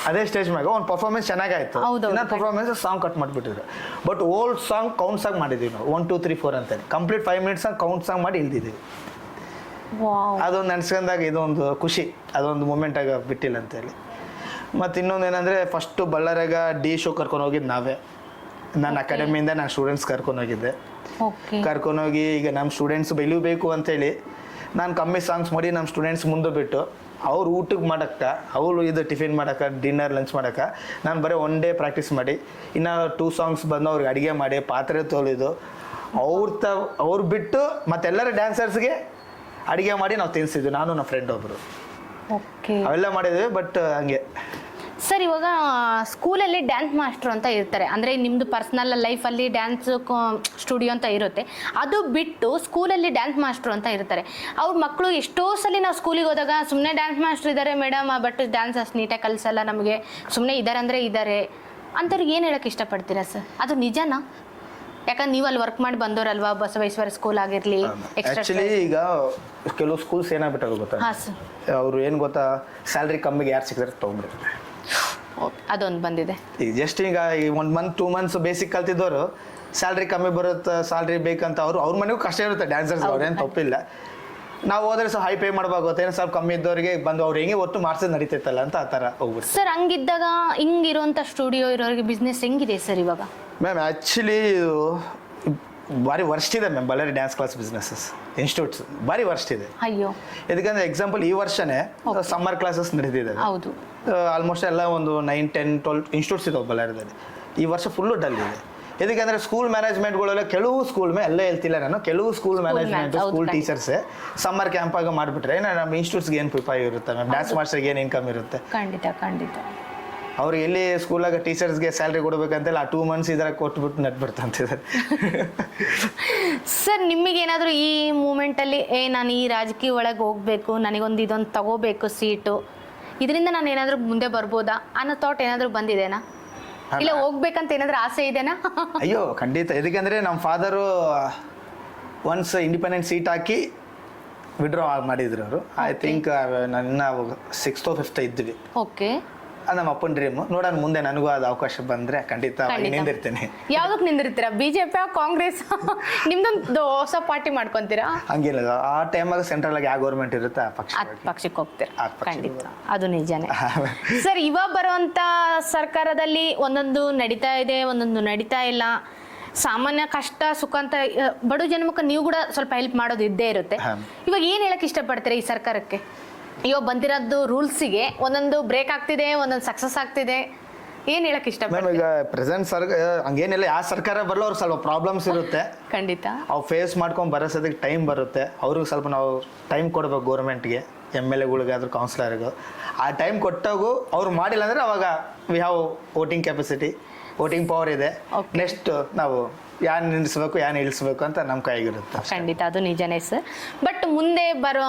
ಅದೇ ಸ್ಟೇಜ್ ಮ್ಯಾಗ ಒಂದು ಪರ್ಫಾರ್ಮೆನ್ಸ್ ಚೆನ್ನಾಗಾಯ್ತು, ಇನ್ನೊಂದು ಪರ್ಫಾರ್ಮೆನ್ಸ್ ಸಾಂಗ್ ಕಟ್ ಮಾಡಿಬಿಟ್ಟಿದ್ರು. ಬಟ್ ಓಲ್ಡ್ ಸಾಂಗ್ ಕೌಂಟ್ಸ್ ಆಗಿ ಮಾಡಿದ್ದೀವಿ ನಾವು 1 2 3 4 ಅಂತೇಳಿ ಕಂಪ್ಲೀಟ್ 5 minutes ಕೌಂಟ್ಸ್ ಆಗಿ ಮಾಡಿ ಇಲ್ದಿದ್ದೀವಿ. ಅದೊಂದು ನೆನ್ಸ್ಕೊಂಡಾಗ ಇದೊಂದು ಖುಷಿ, ಅದೊಂದು ಮೂಮೆಂಟಾಗ ಬಿಟ್ಟಿಲ್ಲ ಅಂತೇಳಿ. ಮತ್ತು ಇನ್ನೊಂದು ಏನಂದರೆ ಫಸ್ಟು ಬಳ್ಳಾರಿಯಾಗ ಡಿ ಶೋ ಕರ್ಕೊಂಡು ಹೋಗಿದ್ದು ನಾವೇ. ನನ್ನ ಅಕಾಡೆಮಿಯಿಂದ ನಾನು ಸ್ಟೂಡೆಂಟ್ಸ್ ಕರ್ಕೊಂಡೋಗಿದ್ದೆ. ಕರ್ಕೊಂಡೋಗಿ ಈಗ ನಮ್ಮ ಸ್ಟೂಡೆಂಟ್ಸ್ ಬೆಳಿಬೇಕು ಅಂತೇಳಿ ನಾನು ಕಮ್ಮಿ ಸಾಂಗ್ಸ್ ಮಾಡಿ ನಮ್ಮ ಸ್ಟೂಡೆಂಟ್ಸ್ ಮುಂದೆ ಬಿಟ್ಟು ಅವ್ರು ಊಟಕ್ಕೆ ಮಾಡೋಕ್ಕೆ, ಅವರು ಇದು ಟಿಫಿನ್ ಮಾಡೋಕ್ಕೆ, ಡಿನ್ನರ್ ಲಂಚ್ ಮಾಡೋಕ್ಕೆ ನಾನು ಬರೀ 1 day ಪ್ರಾಕ್ಟೀಸ್ ಮಾಡಿ, ಇನ್ನು 2 songs ಬಂದು ಅವ್ರಿಗೆ ಅಡುಗೆ ಮಾಡಿ ಪಾತ್ರೆ ತೊಳೆದು ಅವ್ರು ಬಿಟ್ಟು ಮತ್ತೆಲ್ಲರ ಡ್ಯಾನ್ಸರ್ಸ್ಗೆ ಅಡುಗೆ ಮಾಡಿ ನಾವು ತಿನ್ನಿಸಿದ್ವಿ, ನಾನು ನಮ್ಮ ಫ್ರೆಂಡ್ ಒಬ್ಬರು. ಅವೆಲ್ಲ ಮಾಡಿದ್ವಿ. ಬಟ್ ಹಂಗೆ ಸರ್, ಇವಾಗ ಸ್ಕೂಲಲ್ಲಿ ಡ್ಯಾನ್ಸ್ ಮಾಸ್ಟ್ರು ಅಂತ ಇರ್ತಾರೆ, ಅಂದರೆ ನಿಮ್ಮದು ಪರ್ಸ್ನಲ್ ಲೈಫಲ್ಲಿ ಡ್ಯಾನ್ಸ್ ಸ್ಟುಡಿಯೋ ಅಂತ ಇರುತ್ತೆ. ಅದು ಬಿಟ್ಟು ಸ್ಕೂಲಲ್ಲಿ ಡ್ಯಾನ್ಸ್ ಮಾಸ್ಟ್ರು ಅಂತ ಇರ್ತಾರೆ. ಅವ್ರ ಮಕ್ಕಳು ಎಷ್ಟೋ ಸಲ ನಾವು ಸ್ಕೂಲಿಗೆ ಹೋದಾಗ ಸುಮ್ಮನೆ ಡ್ಯಾನ್ಸ್ ಮಾಸ್ಟ್ರು ಇದ್ದಾರೆ ಮೇಡಮ್, ಬಟ್ ಡ್ಯಾನ್ಸ್ ಅಷ್ಟು ನೀಟಾಗಿ ಕಲಿಸಲ್ಲ ನಮಗೆ, ಸುಮ್ಮನೆ ಇದ್ದಾರೆ ಅಂದರೆ ಇದ್ದಾರೆ ಅಂಥವ್ರಿಗೆ ಏನು ಹೇಳೋಕ್ಕೆ ಇಷ್ಟಪಡ್ತೀರಾ ಸರ್? ಅದು ನಿಜನಾ? ಯಾಕಂದ್ರೆ ನೀವು ಅಲ್ಲಿ ವರ್ಕ್ ಮಾಡಿ ಬಂದವರಲ್ವಾ, ಬಸವೇಶ್ವರ ಸ್ಕೂಲ್ ಆಗಿರಲಿ. ಆ್ಯಕ್ಚುಲಿ ಈಗ ಕೆಲವು ಸ್ಕೂಲ್ಸ್ ಏನಾಗ್ಬಿಟ್ಟಾಗ ಗೊತ್ತಾ, ಹಾಂ ಸರ್, ಅವರು ಏನು ಗೊತ್ತಾ, ಸ್ಯಾಲ್ರಿ ಕಮ್ಮಿಗೆ ಯಾರು ಸಿಕ್ಕಿದ್ರೆ ತೊಗೊಂಡ್ಬಿಡ್ತಾರೆ. ಅದೊಂದು ಬಂದಿದೆ. ಈಗ ಜಸ್ಟ್ ಈಗ 1 month 2 months ಬೇಸಿಕ್ ಕಲ್ತಿದ್ದವರು ಸ್ಯಾಲ್ರಿ ಕಮ್ಮಿ ಬರುತ್ತೆ, ಸ್ಯಾಲ್ರಿ ಬೇಕಂತ ಅವ್ರ ಮನೆಗೂ ಕಷ್ಟ ಇರುತ್ತೆ ಡ್ಯಾನ್ಸರ್ಸ್, ಅವ್ರೇನು ತಪ್ಪಿಲ್ಲ. ನಾವು ಹೋದ್ರೆ ಸ್ವಲ್ಪ ಹೈ ಪೇ ಮಾಡ್ಬೇಕಾಗುತ್ತೆ, ಏನೋ ಸ್ವಲ್ಪ ಕಮ್ಮಿ ಇದ್ದವರಿಗೆ ಬಂದು ಅವ್ರು ಹೆಂಗೆ ಒಟ್ಟು ಮಾಡ್ಸೋದು ನಡೀತೈತಲ್ಲ ಅಂತ ಆ ಥರ ಹೋಗ್ಬಿಟ್ಟು. ಸರ್, ಹಂಗಿದ್ದಾಗ ಹಿಂಗಿರುವಂಥ ಸ್ಟುಡಿಯೋ ಇರೋರಿಗೆ ಬಿಸ್ನೆಸ್ ಹೆಂಗಿದೆ ಸರ್ ಇವಾಗ? ಮ್ಯಾಮ್ ಆ್ಯಕ್ಚುಲಿ ಭಾರಿ ವರ್ಸ್ಟ್ ಇದೆ ma'am Ballari dance class businesses institutes ಭಾರಿ ವರ್ಸ್ಟ್ ಇದೆ. ಅಯ್ಯೋ, ಇದಕ್ಕಂದ್ರೆ ಎಕ್ಸಾಂಪಲ್ ಈ ವರ್ಷನೇ ಸಮ್ಮರ್ ಕ್ಲಾಸಸ್ ನಡೆದಿದೆ. ಹೌದು, ಆಲ್ಮೋಸ್ಟ್ ಎಲ್ಲ ಒಂದು 9 10 12 ಇನ್ಸ್ಟಿಟ್ಯೂಟ್ಸ್ ಇದಾವೆ ಬಳ್ಳಾರಿದಲ್ಲಿ. ಈ ವರ್ಷ ಫುಲ್ಲು ಡಲ್ ಇದೆ. ಇದಕ್ಕಂದ್ರೆ ಸ್ಕೂಲ್ ಮ್ಯಾನೇಜ್ಮೆಂಟ್ಗಳೆಲ್ಲ ಕೆಲವು ಸ್ಕೂಲ್ ಎಲ್ಲ ಹೇಳ್ತಿಲ್ಲ ನಾನು, ಕೆಲವು ಸ್ಕೂಲ್ ಮ್ಯಾನೇಜ್ಮೆಂಟ್ ಸ್ಕೂಲ್ ಟೀಚರ್ಸೇ ಸಮ್ಮರ್ ಕ್ಯಾಂಪಾಗ ಮಾಡಿಬಿಟ್ರೆ ನಮ್ಮ ಇನ್ಸ್ಟಿಟ್ಯೂಟ್ಸ್ಗೆ ಏನು ಉಪಯೋಗ ಇರುತ್ತೆ ಮ್ಯಾಮ್, ಡ್ಯಾನ್ಸ್ ಮಾಸ್ಟರ್ಗೆ ಏನು ಇನ್ಕಮ್ ಇರುತ್ತೆ? ಖಂಡಿತ ಖಂಡಿತ. ಅವ್ರಿಗೆ ಎಲ್ಲಿ ಸ್ಕೂಲಾಗ ಟೀಚರ್ಸ್ಗೆ ಸ್ಯಾಲ್ರಿ ಕೊಡ್ಬೇಕಂತೆಲ್ಲ ಆ 2 months ಇದರ ಕೊಟ್ಬಿಟ್ಟು ನಟ್ಬಿಡ್ತಂತಿದ್ದಾರೆ. ಸರ್, ನಿಮಗೇನಾದರೂ ಈ ಮೂಮೆಂಟಲ್ಲಿ ನಾನು ಈ ರಾಜಕೀಯ ಒಳಗೆ ಹೋಗಬೇಕು, ನನಗೊಂದು ಇದೊಂದು ತಗೋಬೇಕು ಸೀಟು, ಇದರಿಂದ ನಾನು ಏನಾದರೂ ಮುಂದೆ ಬರ್ಬೋದಾ ಅನ್ನೋ ಥಾಟ್ ಏನಾದರೂ ಬಂದಿದೆನಾ? ಇಲ್ಲ ಹೋಗ್ಬೇಕಂತ ಏನಾದರೂ ಆಸೆ ಇದೆನಾ? ಅಯ್ಯೋ ಖಂಡಿತ. ಇದಕ್ಕಂದರೆ ನಮ್ಮ ಫಾದರು ಒನ್ಸ್ ಇಂಡಿಪೆಂಡೆಂಟ್ ಸೀಟ್ ಹಾಕಿ ವಿಡ್ರಾ ಮಾಡಿದ್ರು ಅವರು. ಐ ಥಿಂಕ್ ನನ್ನ 6th or 5th ಇದ್ವಿ. ಓಕೆ, ಅದು ನಮ್ಮ ಅಪ್ಪನ ಡ್ರೀಮು. ನೋಡೋಣ ಮುಂದೆ ನನಗೂ ಅದು ಅವಕಾಶ ಬಂದರೆ ಖಂಡಿತ ನಿಂದಿರ್ತೀನಿ. ಯಾವುದಕ್ಕೆ ನಿಂದಿರ್ತೀರಾ? ಬಿಜೆಪಿ ಕಾಂಗ್ರೆಸ್? ನಿಮ್ದೊಂದು ಹೊಸ ಪಾರ್ಟಿ ಮಾಡ್ಕೊಂತೀರಾ? ಹಂಗೇನಿಲ್ಲ, ಆ ಟೈಮಾಗ ಸೆಂಟ್ರಲ್ ಆಗಿ ಯಾವ ಗೌರ್ಮೆಂಟ್ ಇರುತ್ತೆ ಆ ಪಕ್ಷಕ್ಕೆ ಹೋಗ್ತೀರಾ? ಖಂಡಿತ, ಅದು ನಿಜಾನೇ. ಸರ್, ಇವಾಗ ಬರುವಂತ ಸರ್ಕಾರದಲ್ಲಿ ಒಂದೊಂದು ನಡೀತಾ ಇದೆ, ಒಂದೊಂದು ನಡೀತಾ ಇಲ್ಲ. ಸಾಮಾನ್ಯ ಕಷ್ಟ ಸುಖ ಅಂತ ಬಡ ಜನಕ್ಕೆ ನೀವು ಕೂಡ ಸ್ವಲ್ಪ ಹೆಲ್ಪ್ ಮಾಡೋದು ಇದ್ದೇ ಇರುತ್ತೆ. ಇವಾಗ ಏನು ಹೇಳಕ್ ಇಷ್ಟಪಡ್ತೀರಾ ಈ ಸರ್ಕಾರಕ್ಕೆ? ಇವಾಗ ಬಂದಿರೋದು ರೂಲ್ಸಿಗೆ ಒಂದೊಂದು ಬ್ರೇಕ್ ಆಗ್ತಿದೆ, ಒಂದೊಂದು ಸಕ್ಸಸ್ ಆಗ್ತಿದೆ, ಏನು ಹೇಳಕ್ ಇಷ್ಟಪಡ್ತೀರಾ? ಈಗ ಪ್ರೆಸೆಂಟ್ ಹಂಗೇನಿಲ್ಲ, ಯಾವ ಸರ್ಕಾರ ಬರಲ್ಲ ಅವ್ರು ಸ್ವಲ್ಪ ಪ್ರಾಬ್ಲಮ್ಸ್ ಇರುತ್ತೆ, ಖಂಡಿತ ಅವು ಫೇಸ್ ಮಾಡ್ಕೊಂಡು ಬರೋಸೋದಕ್ಕೆ ಟೈಮ್ ಬರುತ್ತೆ. ಅವ್ರಿಗೆ ಸ್ವಲ್ಪ ನಾವು ಟೈಮ್ ಕೊಡ್ಬೇಕು ಗೌರ್ಮೆಂಟ್ಗೆ, MLA ಆದ್ರೂ ಕೌನ್ಸಿಲರ್ಗೂ. ಆ ಟೈಮ್ ಕೊಟ್ಟಾಗೂ ಅವ್ರು ಮಾಡಿಲ್ಲ ಅಂದರೆ ಅವಾಗ we have voting capacity, voting power ಇದೆ. ನೆಕ್ಸ್ಟ್ ನಾವು ಯಾರು ನಿಲ್ಲಿಸ್ಬೇಕು ಯಾರು ಇಳಿಸ್ಬೇಕು ಅಂತ ನಮ್ಮ ಕೈಗಿರುತ್ತೆ. ಖಂಡಿತ, ಅದು ನಿಜನೇ ಸರ್. ಬಟ್ ಮುಂದೆ ಬರೋ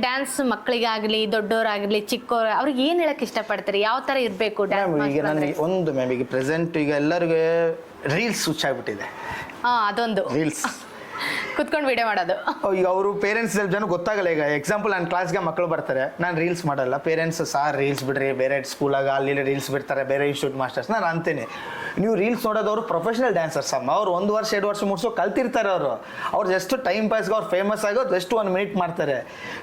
ಡ್ಯಾನ್ಸ್ ಮಕ್ಕಳಿಗಾಗಲಿ ದೊಡ್ಡವರಾಗಲಿ ಚಿಕ್ಕವರು ಅವ್ರಿಗೆ ಏನು ಹೇಳಕ್ ಇಷ್ಟಪಡ್ತಾರೆ? ಯಾವ ಥರ ಇರಬೇಕು ಡ್ಯಾನ್ಸ್? ಈಗ ನನಗೆ ಒಂದು ಮ್ಯಾಮ್, ಈಗ ಪ್ರೆಸೆಂಟ್ ಈಗ ಎಲ್ಲರಿಗೂ ರೀಲ್ಸ್ ಹುಚ್ಚಾಗ್ಬಿಟ್ಟಿದೆ. ಅದೊಂದು ರೀಲ್ಸ್ ಕುತ್ಕೊಂಡು ವಿಡಿಯೋ ಮಾಡೋದು. ಈಗ ಅವರು ಪೇರೆಂಟ್ಸ್ ಜನ ಗೊತ್ತಾಗಲ್ಲ. ಈಗ ಎಕ್ಸಾಂಪಲ್ ನನ್ನ ಕ್ಲಾಸ್ಗೆ ಮಕ್ಕಳು ಬರ್ತಾರೆ, ನಾನು ರೀಲ್ಸ್ ಮಾಡಲ್ಲ, ಪೇರೆಂಟ್ಸ್ ಸಾರ್ ರೀಲ್ಸ್ ಬಿಡ್ರಿ, ಬೇರೆ ಸ್ಕೂಲಾಗ ಅಲ್ಲಿ ರೀಲ್ಸ್ ಬಿಡ್ತಾರೆ, ಬೇರೆ ಇನ್ಸ್ಟಿಟ್ಯೂಟ್ ಮಾಸ್ಟರ್ಸ್. ನಾನು ಅಂತೀನಿ, ನೀವು ರೀಲ್ಸ್ ನೋಡೋದವರು ಪ್ರೊಫೆಷನಲ್ ಡ್ಯಾನ್ಸರ್ಸ್ ಅಮ್ಮ. ಅವ್ರು 1 ವರ್ಷ 2 ವರ್ಷ ಮುಗಿಸೋ ಕಲ್ತಿರ್ತಾರೆ. ಅವ್ರು ಜಸ್ಟ್ ಟೈಮ್ ಪಾಸ್ಗೆ ಅವ್ರು ಫೇಮಸ್ ಆಗೋದು ಜಸ್ಟ್ 1 ಮಿನಿಟ್ ಮಾಡ್ತಾರೆ.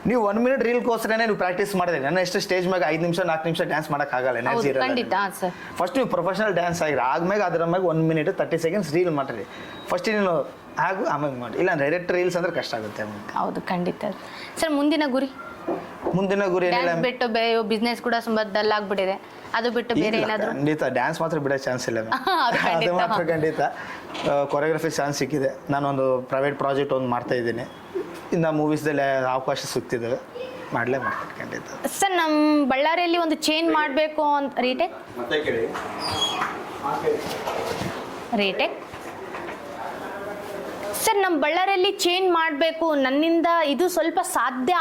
ನೀವು 1 ಮಿನಿಟ್ ರೀಲ್ಗೋಸ್ಕರನೇ ನೀವು ಪ್ರಾಕ್ಟೀಸ್ ಮಾಡಿದ್ರೆ ನನ್ನ ಎಷ್ಟು ಸ್ಟೇಜ್ ಮ್ಯಾಗ 5 ನಿಮಿಷ 4 ನಿಮಿಷ ಡ್ಯಾನ್ಸ್ ಮಾಡೋಕ್ಕಾಗಲ್ಲ, ಎನರ್ಜಿ ಇರಲ್ಲ. ಖಂಡಿತ ಸರ್. ಫಸ್ಟ್ ನೀವು ಪ್ರೊಫೆಷನಲ್ ಡ್ಯಾನ್ಸ್ ಆಗಿರಿ, ಆದ್ಮೇಲೆ ಅದರ ಮ್ಯಾಗ 1 ಮಿನಿಟ್ 30 ಸೆಕೆಂಡ್ಸ್ ರೀಲ್ ಮಾಡಿರಿ. ಫಸ್ಟ್ ನೀನು ಆಮೇಲೆ ಮಾಡಿ, ಇಲ್ಲ ಡೈರೆಕ್ಟ್ ರೀಲ್ಸ್ ಅಂದ್ರೆ ಕಷ್ಟ ಆಗುತ್ತೆ. ಹೌದು ಖಂಡಿತ ಸರ್. ಮುಂದಿನ ಗುರಿ ಏನಿಲ್ಲ, ಬಿಟ್ಟು ಬಿಸ್ನೆಸ್ ಕೂಡ ತುಂಬಾ ಡಲ್ ಆಗ್ಬಿಟ್ಟಿದೆ, ಅದು ಬಿಟ್ಟು ಬೇರೆ ಏನಾದ್ರು? ಖಂಡಿತ ಡ್ಯಾನ್ಸ್ ಮಾತ್ರ ಬಿಡೋ ಚಾನ್ಸ್ ಇಲ್ಲ. ಅದು ಮಾತ್ರ ಖಂಡಿತ. ಕೊರಿಯೋಗ್ರಫಿ ಚಾನ್ಸ್ ಸಿಕ್ಕಿದೆ. ನಾನೊಂದು ಪ್ರೈವೇಟ್ ಪ್ರಾಜೆಕ್ಟ್ ಒಂದು ಮಾಡ್ತಾ ಇದ್ದೀನಿ. ಇನ್ನು ಮೂವೀಸ್ದಲ್ಲಿ ಅವಕಾಶ ಸಿಗ್ತಿದ್ದಾವೆ, ಮಾಡಲೇ ಮಾಡ್ತೀನಿ ಖಂಡಿತ. ಸರ್, ನಮ್ಮ ಬಳ್ಳಾರಿಯಲ್ಲಿ ಒಂದು ಚೇಂಜ್ ಮಾಡಬೇಕು ಅಂತ ರೇಟೆಕ್ ಸರ್, ನಮ್ಮ ಬಳ್ಳಾರಿಯಲ್ಲಿ ಚೇಂಜ್ ಮಾಡಬೇಕು, ನನ್ನಿಂದ ಇದು ಸ್ವಲ್ಪ ಸಾಧ್ಯ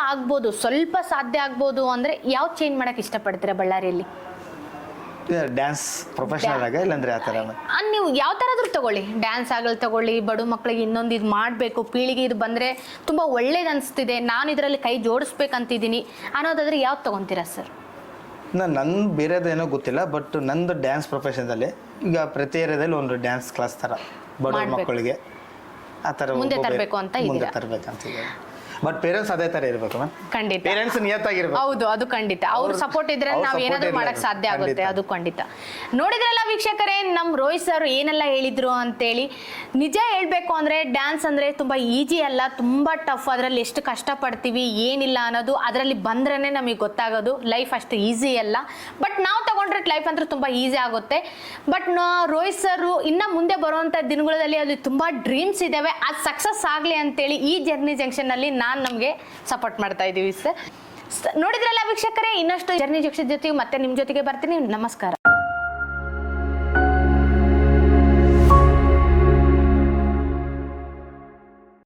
ಆಗ್ಬೋದು ಅಂದರೆ ಯಾವ ಚೇಂಜ್ ಮಾಡಕ್ಕೆ ಇಷ್ಟಪಡ್ತೀರಾ ಬಳ್ಳಾರಿಯಲ್ಲಿ? ಡ್ಯಾನ್ಸ್ ಪ್ರೊಫೆಷನಲ್ ಆಗ, ಇಲ್ಲಾಂದ್ರೆ ಆ ಥರ ನೀವು ಯಾವ ಥರದ್ರು ತಗೊಳ್ಳಿ, ಡ್ಯಾನ್ಸ್ ಆಗಲಿ ತಗೊಳ್ಳಿ, ಬಡ ಮಕ್ಕಳಿಗೆ ಇನ್ನೊಂದು ಇದು ಮಾಡಬೇಕು, ಪೀಳಿಗೆ ಇದು ಬಂದರೆ ತುಂಬ ಒಳ್ಳೇದು ಅನಿಸ್ತಿದೆ, ನಾನು ಇದರಲ್ಲಿ ಕೈ ಜೋಡಿಸ್ಬೇಕಂತಿದ್ದೀನಿ ಅನ್ನೋದಾದ್ರೆ ಯಾವ್ದು ತೊಗೊತೀರಾ ಸರ್? ನನ್ನ ಬೇರೆದೇನೋ ಗೊತ್ತಿಲ್ಲ, ಬಟ್ ನಂದು ಡ್ಯಾನ್ಸ್ ಪ್ರೊಫೆಷನ್ದಲ್ಲಿ ಈಗ ಪ್ರತಿ ಏರಿಯಾದಲ್ಲಿ ಒಂದು ಡ್ಯಾನ್ಸ್ ಕ್ಲಾಸ್ ಥರ ಬಡ ಮಕ್ಕಳಿಗೆ ಆ ಥರ ಮುಂದೆ ತರಬೇಕು ಅಂತ ಇದೆ. ಬಟ್ ಪೇರೆಂಟ್ಸ್ ಅದೇ ತರ ಇರಬೇಕು ಮ್ಯಾಮ್. ಖಂಡಿತ ಪೇರೆಂಟ್ಸ್ ನಿಯತ್ತಾಗಿರ್ಬೇಕು. ಹೌದು, ಅದು ಖಂಡಿತ. ಅವ್ರ ಸಪೋರ್ಟ್ ಇದ್ರೆ ನಾವು ಏನಾದ್ರೂ ಮಾಡಕ್ ಸಾಧ್ಯ ಆಗುತ್ತೆ, ಅದು ಖಂಡಿತ. ನೋಡಿದ್ರಲ್ಲ ವೀಕ್ಷಕರೇ, ನಮ್ ರೋಹಿತ್ ಸರ್ ಏನೆಲ್ಲ ಹೇಳಿದ್ರು ಅಂತೇಳಿ. ನಿಜ ಹೇಳ್ಬೇಕು ಅಂದ್ರೆ ಡ್ಯಾನ್ಸ್ ಅಂದ್ರೆ ತುಂಬಾ ಈಜಿ ಅಲ್ಲ, ತುಂಬಾ ಟಫ್. ಅದ್ರಲ್ಲಿ ಎಷ್ಟು ಕಷ್ಟ ಪಡ್ತೀವಿ ಏನಿಲ್ಲ ಅನ್ನೋದು ಅದರಲ್ಲಿ ಬಂದ್ರೇನೆ ನಮಗೆ ಗೊತ್ತಾಗೋದು. ಲೈಫ್ ಅಷ್ಟು ಈಸಿ ಅಲ್ಲ, ಬಟ್ ನಾವು ತಗೊಂಡ್ರೆ ಲೈಫ್ ಅಂದ್ರೆ ತುಂಬಾ ಈಸಿ ಆಗುತ್ತೆ. ಬಟ್ ರೋಹಿತ್ ಸರ್ ಇನ್ನ ಮುಂದೆ ಬರುವಂತ ದಿನಗಳಲ್ಲಿ ಅಲ್ಲಿ ತುಂಬಾ ಡ್ರೀಮ್ಸ್ ಇದಾವೆ, ಅದು ಸಕ್ಸಸ್ ಆಗ್ಲಿ ಅಂತೇಳಿ ಈ ಜರ್ನಿ ಜಂಕ್ಷನ್ ಅಲ್ಲಿ ನಮಗೆ ಸಪೋರ್ಟ್ ಮಾಡ್ತಾ ಇದೀವಿ ಸರ್. ನೋಡಿದ್ರಲ್ಲ ವೀಕ್ಷಕರೇ, ಇನ್ನಷ್ಟು ಜರ್ನಿ ಜಂಕ್ಷನ್ ಜೊತೆಗೆ ಮತ್ತೆ ನಿಮ್ಮ ಜೊತೆಗೆ ಬರ್ತೀನಿ. ನಮಸ್ಕಾರ.